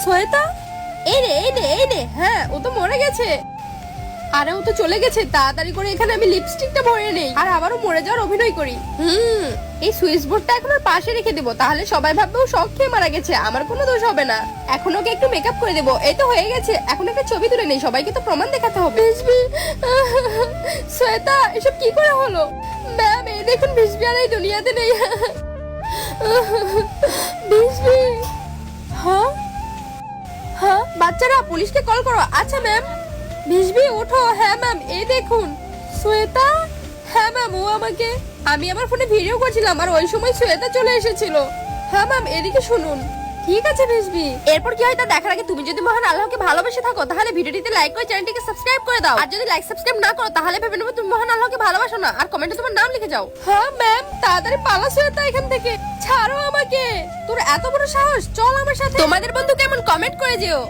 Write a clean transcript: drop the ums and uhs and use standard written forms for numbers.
শ্বেতা, এই নে। হ্যাঁ, ও তো মরে গেছে। আরে ও তো চলে গেছে, তাড়াতাড়ি করে এখানে আমি লিপস্টিকটা ভরে নেই আর আবারও মরে যাওয়ার অভিনয় করি। এই সুইচ বোর্ডটা এখন ওর পাশে রেখে দেবো, তাহলে সবাই ভাববে ও শক খেয়ে মারা গেছে, আমার কোনো দোষ হবে না। এখন ওকে একটু মেকআপ করে দেবো। এই তো হয়ে গেছে, এখন একটা ছবি তুলে নেই, সবাইকে তো প্রমাণ দেখাতে হবে। শ্বেতা, এসব কি করে হলো? ম্যাম, এই দেখুন ভিসবি আর এই দুনিয়াতে নেই। ভিসবি। হ্যাঁ, বাচ্চারা পুলিশকে কল করো। আচ্ছা ম্যাম। ভিসবি ওঠো। হ্যাঁ ম্যাম, এই দেখুন শ্বেতা। হ্যাঁ ম্যাম, ও আমাকে, আমি আমার ফোনে ভিডিও করছিলাম আর ওই সময় শ্বেতা চলে এসেছিল। হ্যাঁ ম্যাম, এদিকে শুনুন। ঠিক আছে ভিসবি, এরপর কি হয় তা দেখার আগে তুমি যদি মহান আল্লাহকে ভালোবেসে থাকো তাহলে ভিডিওটিতে লাইক করে চ্যানেলটিকে সাবস্ক্রাইব করে দাও। আর যদি লাইক সাবস্ক্রাইব না করো তাহলে ভেবে নেবো তুমি মহান আল্লাহকে ভালোবাসো না, আর কমেন্টে তোমার নাম লিখে যাও। হ্যাঁ ম্যাম, তাড়াতাড়ি পালা শ্বেতা এখান থেকে। ছাড়ো আমাকে, তোর এত বড় সাহস, চল আমার সাথে। তোমাদের বন্ধু কেমন কমেন্ট করে যেও।